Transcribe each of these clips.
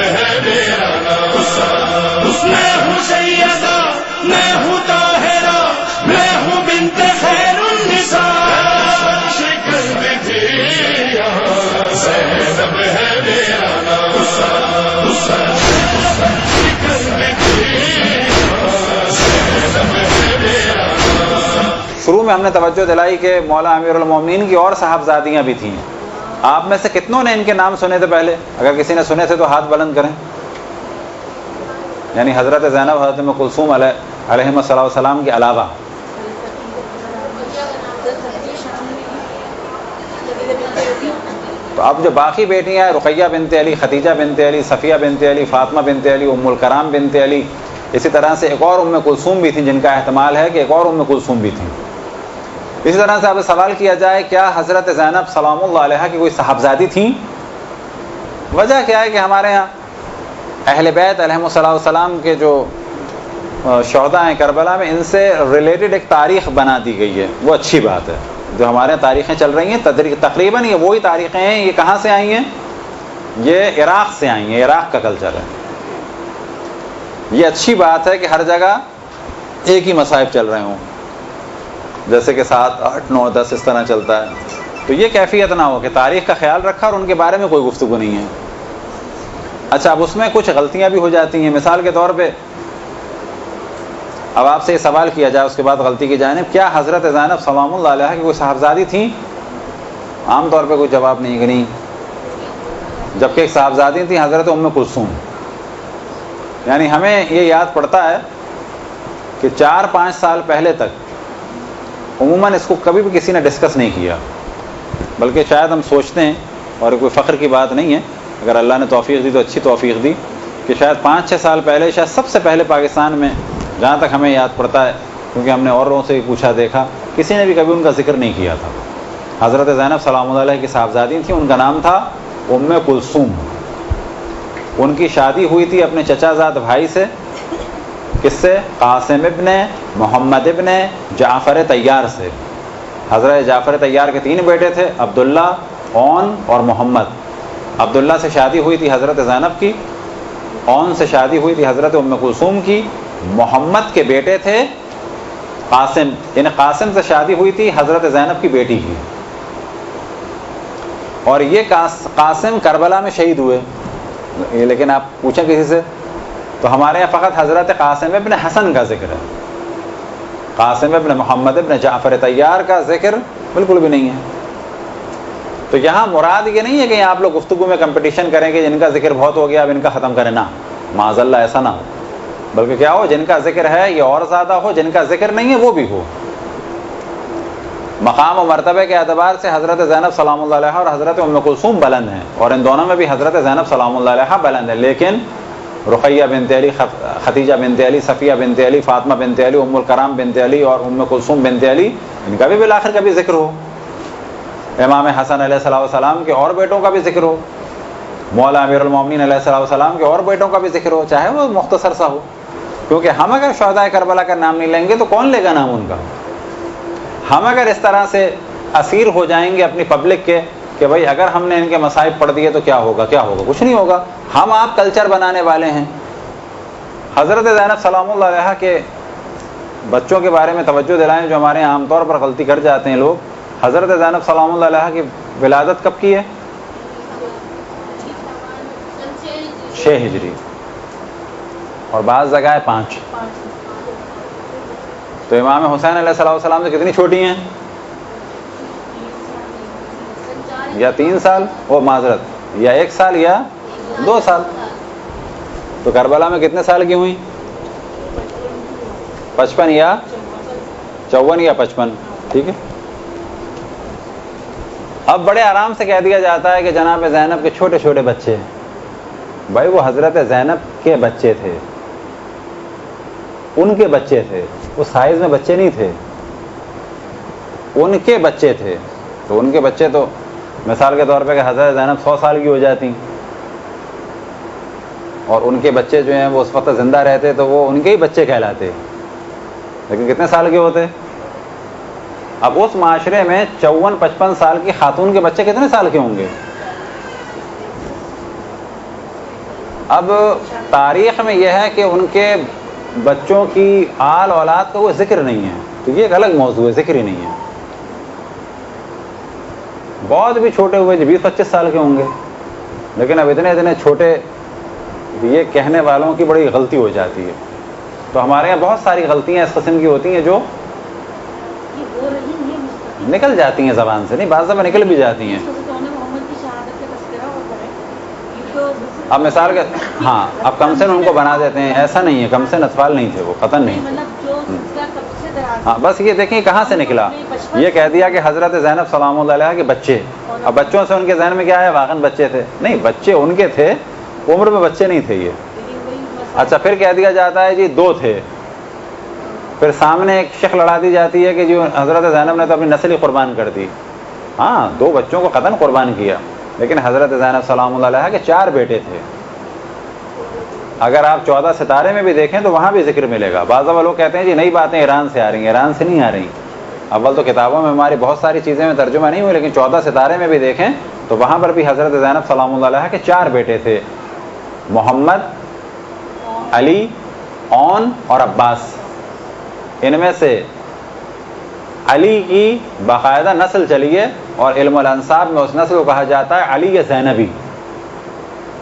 ہے میرا نام، میں ہوں سیدہ، میں ہوں طاہرہ، میں ہوں بنت خیر النساء، شکل میں تھی زینب ہے میرا نام، شکل میں تھی زینب ہے میرا نام۔ شروع میں ہم نے توجہ دلائی کہ مولا امیر المومنین کی اور صاحبزادیاں بھی تھیں۔ آپ میں سے کتنوں نے ان کے نام سنے تھے پہلے؟ اگر کسی نے سنے تھے تو ہاتھ بلند کریں۔ یعنی حضرت زینب، حضرت ام کلثوم علیہم السلام کے علاوہ تو اب جو باقی بیٹیاں ہیں، رقیہ بنت علی، ختیجہ بنت علی، صفیہ بنت علی، فاطمہ بنت علی، ام الکرام بنت علی، اسی طرح سے ایک اور ام کلثوم بھی تھیں جن کا احتمال ہے کہ ایک اور ام کلثوم بھی تھیں۔ اسی طرح سے اب سوال کیا جائے کیا حضرت زینب سلام اللہ علیہا کی کوئی صاحبزادی تھیں؟ وجہ کیا ہے کہ ہمارے ہاں اہل بیت علیہم السلام کے جو شہداء ہیں کربلا میں، ان سے ریلیٹڈ ایک تاریخ بنا دی گئی ہے، وہ اچھی بات ہے۔ جو ہمارے تاریخیں چل رہی ہیں تقریباً یہ وہی تاریخیں ہیں۔ یہ کہاں سے آئی ہیں؟ یہ عراق سے آئی ہیں، عراق کا کلچر ہے۔ یہ اچھی بات ہے کہ ہر جگہ ایک ہی مصائب چل رہے ہوں، جیسے کہ 7، 8، 9، 10 اس طرح چلتا ہے، تو یہ کیفیت نہ ہو کہ تاریخ کا خیال رکھا اور ان کے بارے میں کوئی گفتگو نہیں ہے۔ اچھا، اب اس میں کچھ غلطیاں بھی ہو جاتی ہیں۔ مثال کے طور پہ اب آپ سے یہ سوال کیا جائے، اس کے بعد غلطی کی جانب، کیا حضرت زینب سلام اللہ علیہا کی کوئی صاحبزادی تھیں؟ عام طور پہ کوئی جواب نہیں کہ نہیں، جبکہ ایک صاحبزادی تھی حضرت ام کلثوم۔ یعنی ہمیں یہ یاد پڑتا ہے کہ 4-5 سال پہلے تک عموماً اس کو کبھی بھی کسی نے ڈسکس نہیں کیا، بلکہ شاید ہم سوچتے ہیں، اور کوئی فخر کی بات نہیں ہے، اگر اللہ نے توفیق دی تو اچھی توفیق دی، کہ شاید 5-6 سال پہلے، شاید سب سے پہلے پاکستان میں، جہاں تک ہمیں یاد پڑتا ہے، کیونکہ ہم نے اور لوگوں سے بھی پوچھا دیکھا، کسی نے بھی کبھی ان کا ذکر نہیں کیا تھا۔ حضرت زینب سلام اللہ علیہ کی صاحبزادی تھیں، ان کا نام تھا ام کلثوم۔ ان کی شادی ہوئی تھی اپنے چچا زاد بھائی سے، کس سے؟ قاسم ابن محمد ابن جعفر طیار سے۔ حضرت جعفر طیار کے 3 بیٹے تھے، عبداللہ، اون اور محمد۔ عبداللہ سے شادی ہوئی تھی حضرت زینب کی، اون سے شادی ہوئی تھی حضرت ام کلثوم کی، محمد کے بیٹے تھے قاسم، یعنی قاسم سے شادی ہوئی تھی حضرت زینب کی بیٹی کی، اور یہ قاسم کربلا میں شہید ہوئے۔ لیکن آپ پوچھیں کسی سے تو ہمارے یہاں فقط حضرت قاسم ابن حسن کا ذکر ہے، قاسم ابن محمد ابن جعفر طیار کا ذکر بالکل بھی نہیں ہے۔ تو یہاں مراد یہ نہیں ہے کہ آپ لوگ گفتگو میں کمپٹیشن کریں کہ جن کا ذکر بہت ہو گیا اب ان کا ختم کریں، نہ، معاذ اللہ ایسا نہ ہو، بلکہ کیا ہو، جن کا ذکر ہے یہ اور زیادہ ہو، جن کا ذکر نہیں ہے وہ بھی ہو۔ مقام و مرتبے کے اعتبار سے حضرت زینب سلام اللہ علیہا اور حضرت ام کلثوم بلند ہیں، اور ان دونوں میں بھی حضرت زینب سلام اللہ علیہا بلند ہیں، لیکن رقیہ بنت علی، ختیجہ بنت علی، صفیہ بنت علی، فاطمہ بنت علی، ام الکرام بنت علی اور ام کلثوم بنت علی، ان کا بھی بالآخر کبھی ذکر ہو، امام حسن علیہ السلام کے اور بیٹوں کا بھی ذکر ہو، مولا امیر المومنین علیہ السلام کے اور بیٹوں کا بھی ذکر ہو، چاہے وہ مختصر سا ہو، کیونکہ ہم اگر شہداء کربلا کا نام نہیں لیں گے تو کون لے گا نام ان کا؟ ہم اگر اس طرح سے اسیر ہو جائیں گے اپنی پبلک کے کہ بھائی اگر ہم نے ان کے مصائب پڑھ دیے تو کیا ہوگا، کیا ہوگا؟ کچھ نہیں ہوگا۔ ہم آپ کلچر بنانے والے ہیں۔ حضرت زینب سلام اللہ علیہا کے بچوں کے بارے میں توجہ دلائیں، جو ہمارے عام طور پر غلطی کر جاتے ہیں لوگ۔ حضرت زینب سلام اللہ علیہا کی ولادت کب کی ہے؟ 6 ہجری، اور بعض جگہ ہے 5۔ تو امام حسین علیہ السلام سے کتنی چھوٹی ہیں؟ یا 3 سال، وہ معذرت، یا 1 سال یا 2 سال۔ تو کربلا میں کتنے سال کی ہوئیں؟ 55 یا 54 یا 55، ٹھیک ہے۔ اب بڑے آرام سے کہہ دیا جاتا ہے کہ جناب زینب کے چھوٹے چھوٹے بچے، بھائی وہ حضرت زینب کے بچے تھے، ان کے بچے تھے، وہ سائز میں بچے نہیں تھے، ان کے بچے تھے۔ تو ان کے بچے تو مثال کے طور پہ کہ حضرت زینب 100 سال کی ہو جاتی اور ان کے بچے جو ہیں وہ اس وقت زندہ رہتے تو وہ ان کے ہی بچے کہلاتے، لیکن کتنے سال کے ہوتے؟ اب اس معاشرے میں 54-55 سال کی خاتون کے بچے کتنے سال کے ہوں گے؟ اب تاریخ میں یہ ہے کہ ان کے بچوں کی آل اولاد کا کوئی ذکر نہیں ہے، تو یہ ایک الگ موضوع ہے، ذکر ہی نہیں ہے. بہت بھی چھوٹے ہوئے 20-25 سال کے ہوں گے، لیکن اب اتنے چھوٹے، یہ کہنے والوں کی بڑی غلطی ہو جاتی ہے. تو ہمارے یہاں بہت ساری غلطیاں اس قسم کی ہوتی ہیں جو نکل جاتی ہیں زبان سے، نہیں بعض دفعہ نکل بھی جاتی ہیں. اب مثال کے ہاں اب کمسن ان کو بنا دیتے ہیں، ایسا نہیں ہے، کمسن اطفال نہیں تھے، وہ قطن نہیں تھے. ہاں بس یہ دیکھیں کہاں سے نکلا، یہ کہہ دیا کہ حضرت زینب سلام اللہ علیہ کے بچے. اب بچوں سے ان کے ذہن میں کیا ہے، واقعاً بچے تھے؟ نہیں، بچے ان کے تھے، عمر میں بچے نہیں تھے یہ. اچھا پھر کہہ دیا جاتا ہے جی 2 تھے، پھر سامنے ایک شک لڑا دی جاتی ہے کہ جو حضرت زینب نے تو اپنی نسل ہی قربان کر دی. ہاں 2 بچوں کو قطعاً قربان کیا، لیکن حضرت زینب سلام اللہ علیہ کے 4 بیٹے تھے. اگر آپ 14 ستارے میں بھی دیکھیں تو وہاں بھی ذکر ملے گا. بعض لوگ کہتے ہیں جی نئی باتیں ایران سے آ رہی ہیں، ایران سے نہیں آ رہی. اول تو کتابوں میں ہماری بہت ساری چیزیں میں ترجمہ نہیں ہوئی، لیکن 14 ستارے میں بھی دیکھیں تو وہاں پر بھی حضرت زینب سلام اللہ علیہ کے 4 بیٹے تھے، محمد، علی، اون اور عباس. ان میں سے علی کی باقاعدہ نسل چلی ہے، اور علم الانساب میں اس نسل کو کہا جاتا ہے علی زینبی.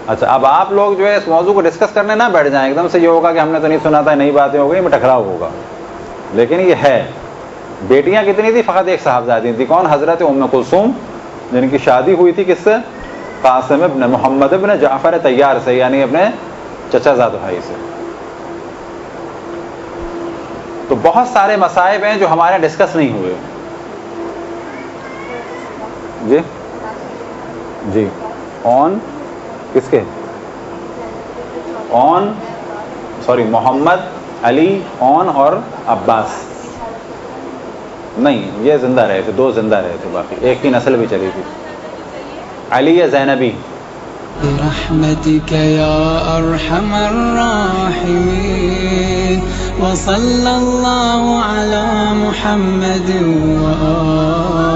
اچھا اب آپ لوگ جو ہے اس موضوع کو ڈسکس کرنے نہ بیٹھ جائیں، ایک دم سے یہ ہوگا کہ ہم نے تو نہیں سنا تھا، نئی باتیں ہو گئی، میں ٹکراؤ ہوگا. لیکن یہ ہے. بیٹیاں کتنی تھی؟ فقط ایک صاحبزادی تھی. کون؟ حضرت ام کلثوم، جن کی شادی ہوئی تھی کس سے؟ قاسم ابن محمد ابن جعفر طیار سے، یعنی اپنے چچا زاد بھائی سے. تو بہت سارے مصائب ہیں جو ہمارے ڈسکس نہیں ہوئے. جی جی اون کس کے؟ اون سوری محمد، علی، اون اور عباس. نہیں یہ زندہ رہے تھے، 2 زندہ رہے تھے، باقی ایک کی نسل بھی چلی تھی. علی زینبی. برحمتك يا أرحم الراحمين وصلى الله على محمد وآله